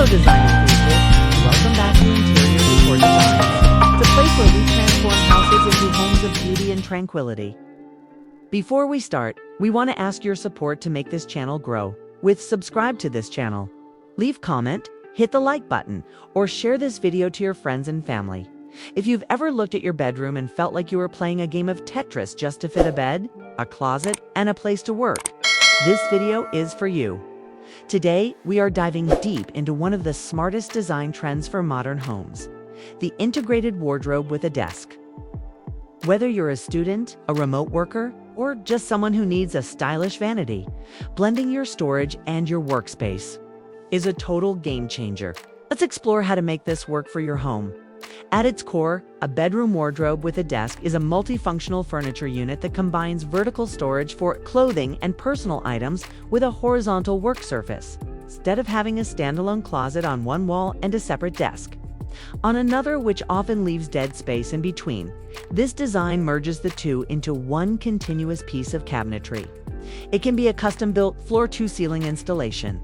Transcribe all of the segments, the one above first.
design enthusiasts, welcome back to Interior Decor Designs. It's a place where we transform houses into homes of beauty and tranquility. Before we start, we want to ask your support to make this channel grow. Subscribe to this channel, leave comment, hit the like button, or share this video to your friends and family. If you've ever looked at your bedroom and felt like you were playing a game of Tetris just to fit a bed, a closet, and a place to work, this video is for you. Today, we are diving deep into one of the smartest design trends for modern homes, the integrated wardrobe with a desk. Whether you're a student, a remote worker, or just someone who needs a stylish vanity, blending your storage and your workspace is a total game changer. Let's explore how to make this work for your home. At its core, a bedroom wardrobe with a desk is a multifunctional furniture unit that combines vertical storage for clothing and personal items with a horizontal work surface, instead of having a standalone closet on one wall and a separate desk on another, which often leaves dead space in between. This design merges the two into one continuous piece of cabinetry. It can be a custom-built floor-to-ceiling installation,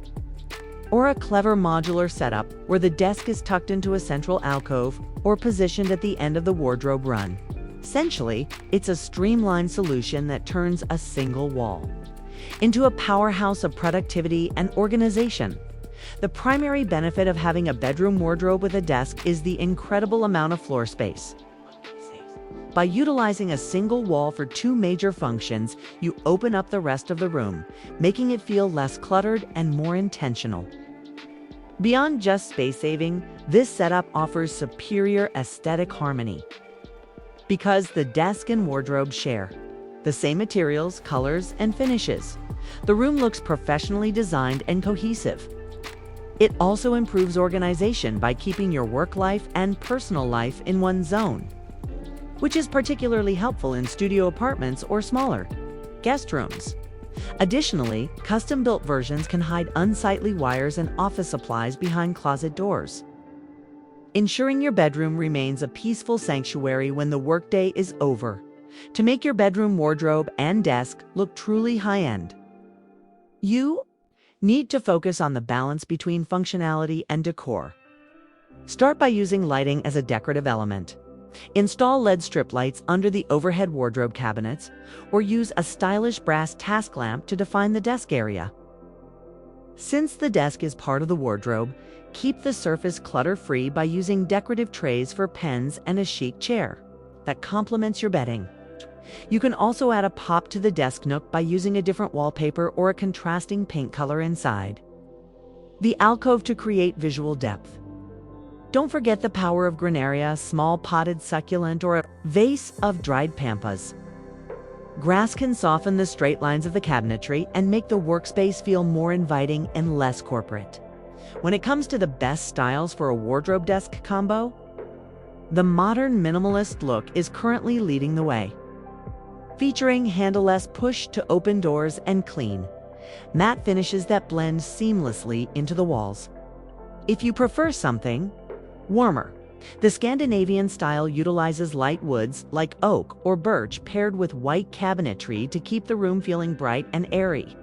or a clever modular setup where the desk is tucked into a central alcove or positioned at the end of the wardrobe run. Essentially, it's a streamlined solution that turns a single wall into a powerhouse of productivity and organization. The primary benefit of having a bedroom wardrobe with a desk is the incredible amount of floor space. By utilizing a single wall for two major functions, you open up the rest of the room, making it feel less cluttered and more intentional. Beyond just space saving, this setup offers superior aesthetic harmony. Because the desk and wardrobe share the same materials, colors, and finishes, the room looks professionally designed and cohesive. It also improves organization by keeping your work life and personal life in one zone, which is particularly helpful in studio apartments or smaller guest rooms. Additionally, custom-built versions can hide unsightly wires and office supplies behind closet doors, ensuring your bedroom remains a peaceful sanctuary when the workday is over. To make your bedroom wardrobe and desk look truly high-end, you need to focus on the balance between functionality and decor. Start by using lighting as a decorative element. Install LED strip lights under the overhead wardrobe cabinets, or use a stylish brass task lamp to define the desk area. Since the desk is part of the wardrobe, keep the surface clutter-free by using decorative trays for pens and a chic chair that complements your bedding. You can also add a pop to the desk nook by using a different wallpaper or a contrasting paint color inside the alcove to create visual depth. Don't forget the power of granaria, small potted succulent, or a vase of dried pampas. Grass can soften the straight lines of the cabinetry and make the workspace feel more inviting and less corporate. When it comes to the best styles for a wardrobe desk combo, the modern minimalist look is currently leading the way, featuring handleless push-to-open doors and clean, matte finishes that blend seamlessly into the walls. If you prefer something warmer, the Scandinavian style utilizes light woods like oak or birch paired with white cabinetry to keep the room feeling bright and airy.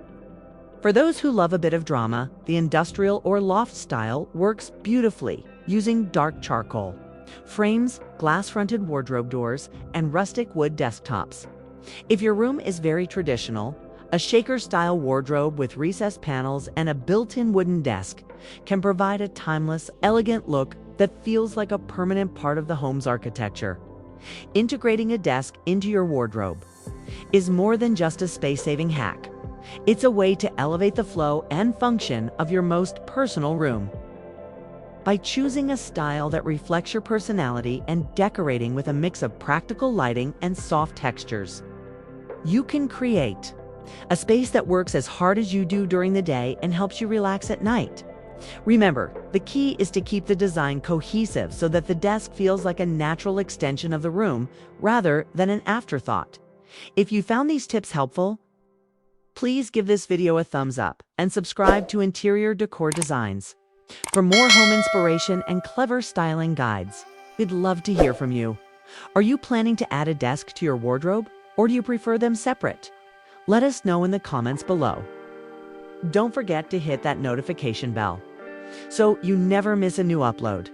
For those who love a bit of drama, the industrial or loft style works beautifully, using dark charcoal frames, glass-fronted wardrobe doors, and rustic wood desktops. If your room is very traditional, a shaker-style wardrobe with recessed panels and a built-in wooden desk can provide a timeless, elegant look that feels like a permanent part of the home's architecture. Integrating a desk into your wardrobe is more than just a space-saving hack. It's a way to elevate the flow and function of your most personal room. By choosing a style that reflects your personality and decorating with a mix of practical lighting and soft textures, you can create a space that works as hard as you do during the day and helps you relax at night. Remember, the key is to keep the design cohesive so that the desk feels like a natural extension of the room rather than an afterthought. If you found these tips helpful, please give this video a thumbs up and subscribe to Interior Decor Designs for more home inspiration and clever styling guides. We'd love to hear from you. Are you planning to add a desk to your wardrobe, or do you prefer them separate? Let us know in the comments below. Don't forget to hit that notification bell so you never miss a new upload.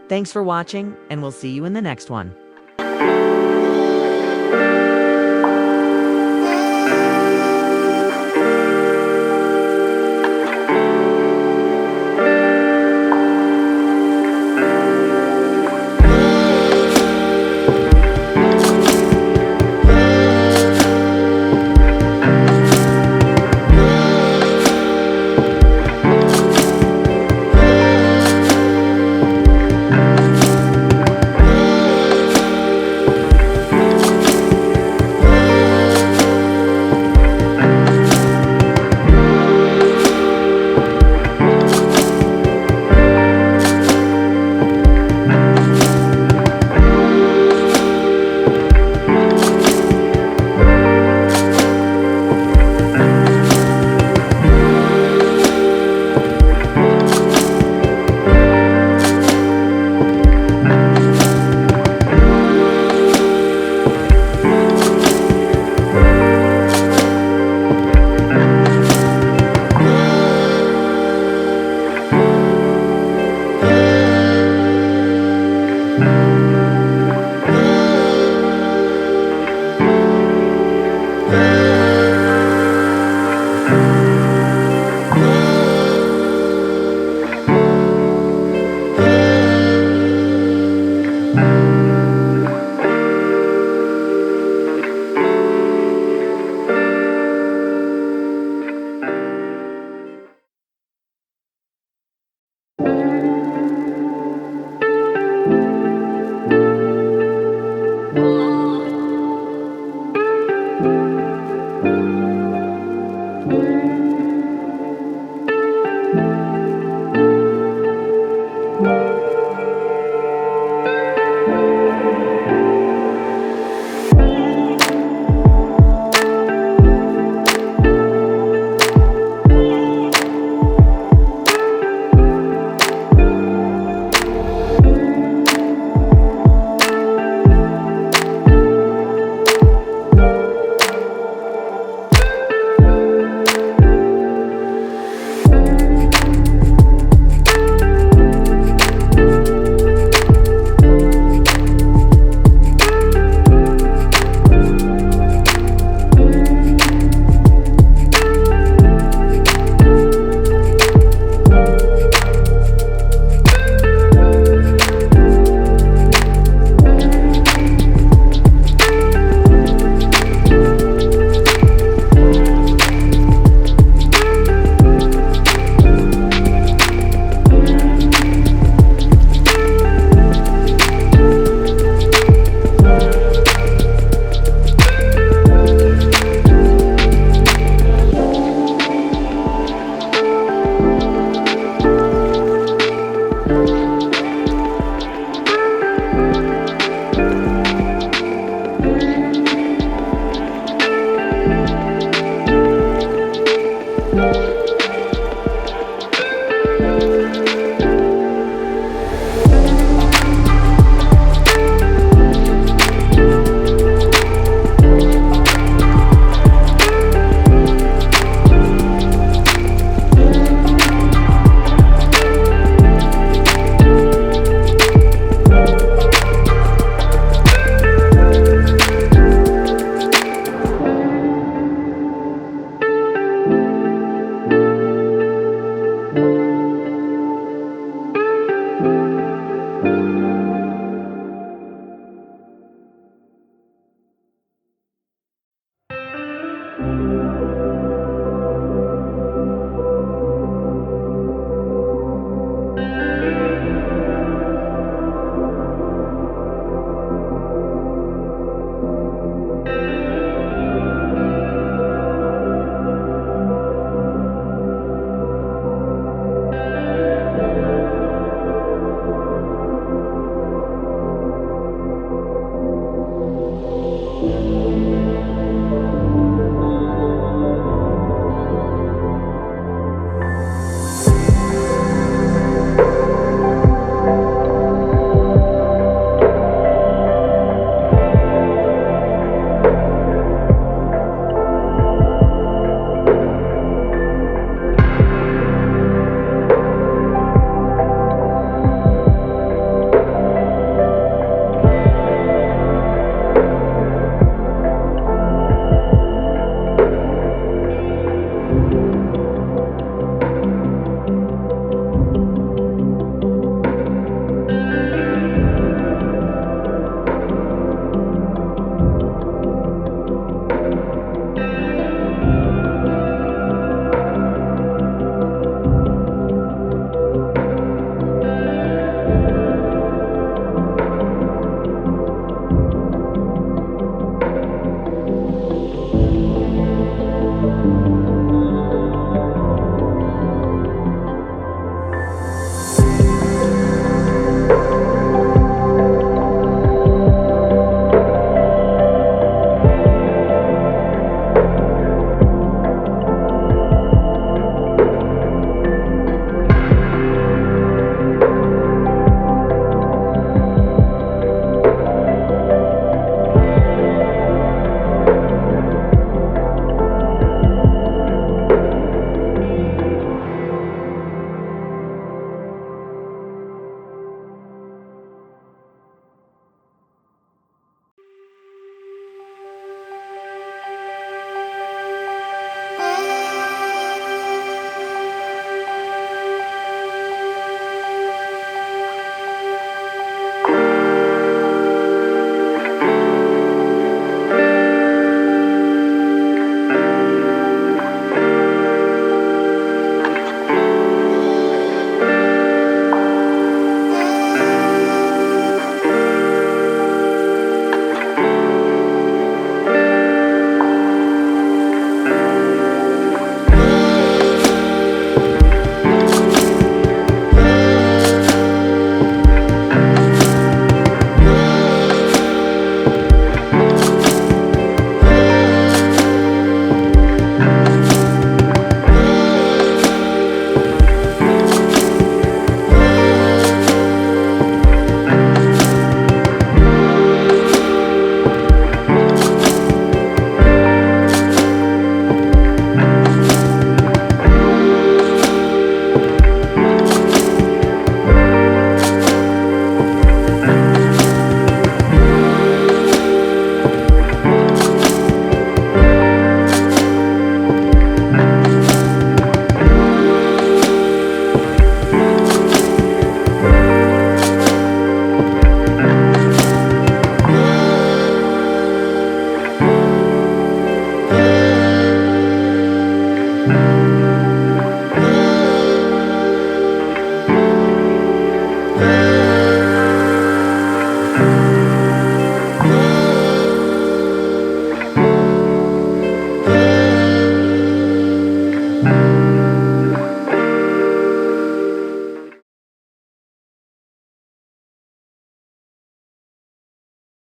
Thanks for watching, and we'll see you in the next one.